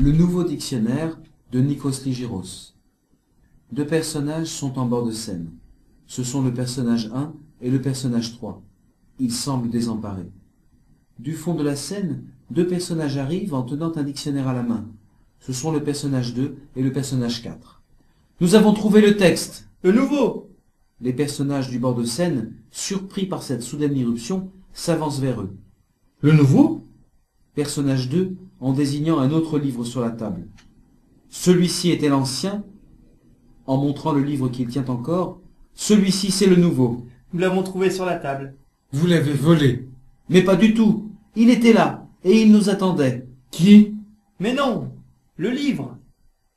Le nouveau dictionnaire de Nikos Lygiros. Deux personnages sont en bord de scène. Ce sont le personnage 1 et le personnage 3. Ils semblent désemparés. Du fond de la scène, deux personnages arrivent en tenant un dictionnaire à la main. Ce sont le personnage 2 et le personnage 4. Nous avons trouvé le texte. Le nouveau. Les personnages du bord de scène, surpris par cette soudaine irruption, s'avancent vers eux. Le nouveau? Personnage 2, en désignant un autre livre sur la table. Celui-ci était l'ancien, en montrant le livre qu'il tient encore. Celui-ci, c'est le nouveau. Nous l'avons trouvé sur la table. Vous l'avez volé. Mais pas du tout. Il était là, et il nous attendait. Qui? Mais non. Le livre.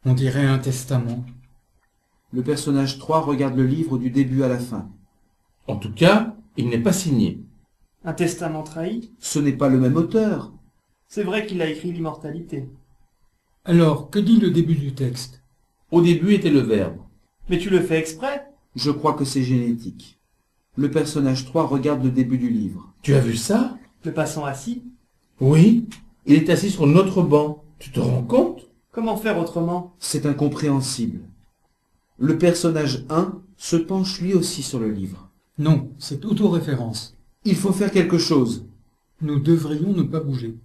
On dirait un testament. Le personnage 3 regarde le livre du début à la fin. En tout cas, il n'est pas signé. Un testament trahi. Ce n'est pas le même auteur. C'est vrai qu'il a écrit l'immortalité. Alors, que dit le début du texte? Au début était le verbe. Mais tu le fais exprès? Je crois que c'est génétique. Le personnage 3 regarde le début du livre. Tu as vu ça? Le passant assis. Oui. Il est assis sur notre banc. Tu te rends compte? Comment faire autrement? C'est incompréhensible. Le personnage 1 se penche lui aussi sur le livre. Non, c'est autoréférence. Il faut faire quelque chose. Nous devrions ne pas bouger.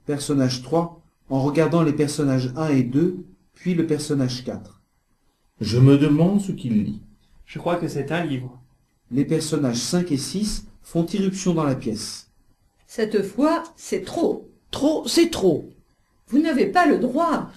Personnage 3, en regardant les personnages 1 et 2, puis le personnage 4. Je me demande ce qu'il lit. Je crois que c'est un livre. Les personnages 5 et 6 font irruption dans la pièce. Cette fois, c'est trop. Trop, c'est trop. Vous n'avez pas le droit.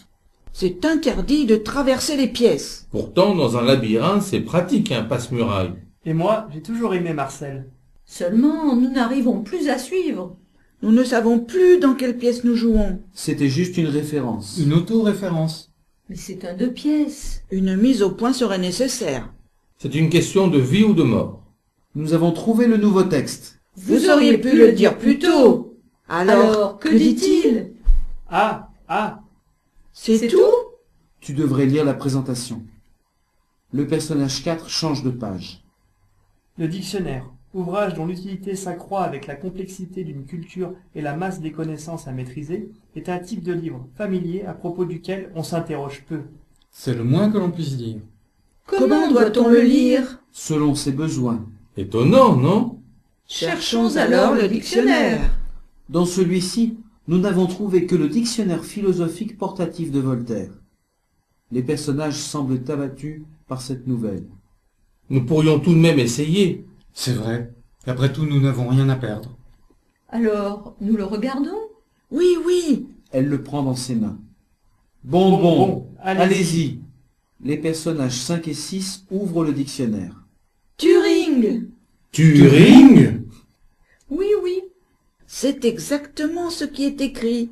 C'est interdit de traverser les pièces. Pourtant, dans un labyrinthe, c'est pratique un passe-muraille. Et moi, j'ai toujours aimé Marcel. Seulement, nous n'arrivons plus à suivre. Nous ne savons plus dans quelle pièce nous jouons. C'était juste une référence. Une autoréférence. Mais c'est un 2 pièces. Une mise au point serait nécessaire. C'est une question de vie ou de mort. Nous avons trouvé le nouveau texte. Vous auriez pu le dire plus tôt. Alors, que dit-il? Ah. C'est tout? Tu devrais lire la présentation. Le personnage 4 change de page. Le dictionnaire, ouvrage dont l'utilité s'accroît avec la complexité d'une culture et la masse des connaissances à maîtriser, est un type de livre familier à propos duquel on s'interroge peu. C'est le moins que l'on puisse dire. Comment doit-on le lire? Selon ses besoins. Étonnant, non? Cherchons alors le dictionnaire. Dans celui-ci, nous n'avons trouvé que le dictionnaire philosophique portatif de Voltaire. Les personnages semblent abattus par cette nouvelle. Nous pourrions tout de même essayer. C'est vrai. Après tout, nous n'avons rien à perdre. Alors, nous le regardons? Oui, oui. Elle le prend dans ses mains. Bon, allez-y. allez-y. Les personnages 5 et 6 ouvrent le dictionnaire. Turing! Turing? Oui. C'est exactement ce qui est écrit.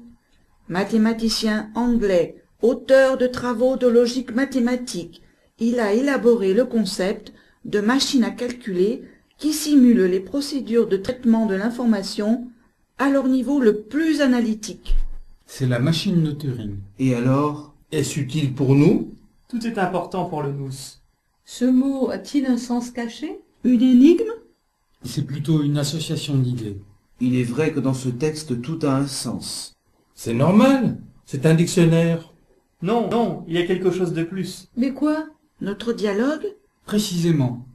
Mathématicien anglais, auteur de travaux de logique mathématique, il a élaboré le concept de machine à calculer qui simule les procédures de traitement de l'information à leur niveau le plus analytique. C'est la machine de Turing. Et alors? Est-ce utile pour nous? Tout est important pour le nous. Ce mot a-t-il un sens caché? Une énigme? C'est plutôt une association d'idées. Il est vrai que dans ce texte tout a un sens. C'est normal. C'est un dictionnaire. Non, il y a quelque chose de plus. Mais quoi? Notre dialogue? Précisément.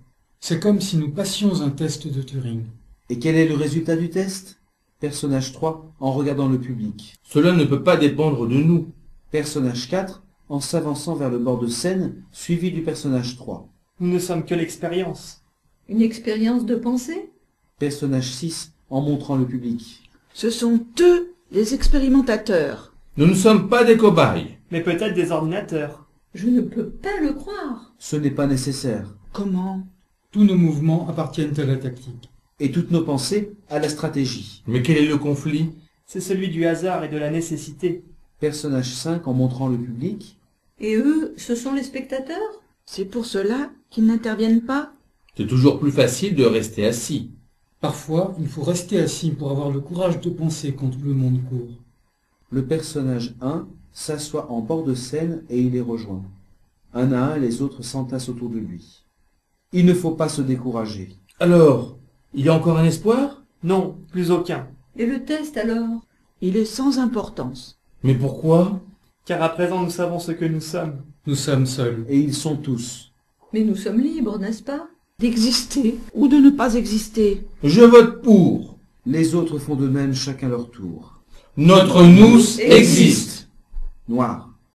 C'est comme si nous passions un test de Turing. Et quel est le résultat du test? Personnage 3 en regardant le public. Cela ne peut pas dépendre de nous. Personnage 4 en s'avançant vers le bord de scène, suivi du personnage 3. Nous ne sommes que l'expérience. Une expérience de pensée? Personnage 6 en montrant le public. Ce sont eux les expérimentateurs. Nous ne sommes pas des cobayes. Mais peut-être des ordinateurs. Je ne peux pas le croire. Ce n'est pas nécessaire. Comment? Tous nos mouvements appartiennent à la tactique. Et toutes nos pensées à la stratégie. Mais quel est le conflit? C'est celui du hasard et de la nécessité. Personnage 5 en montrant le public. Et eux, ce sont les spectateurs? C'est pour cela qu'ils n'interviennent pas? C'est toujours plus facile de rester assis. Parfois, il faut rester assis pour avoir le courage de penser quand tout le monde court. Le personnage 1 s'assoit en bord de scène et il les rejoint. Un à un, les autres s'entassent autour de lui. Il ne faut pas se décourager. Alors, il y a encore un espoir? Non, plus aucun. Et le test alors? Il est sans importance. Mais pourquoi? car à présent nous savons ce que nous sommes. Nous sommes seuls. Et ils sont tous. Mais nous sommes libres, n'est-ce pas? D'exister ou de ne pas exister. Je vote pour. Les autres font de même chacun leur tour. Notre nous existe. Noir.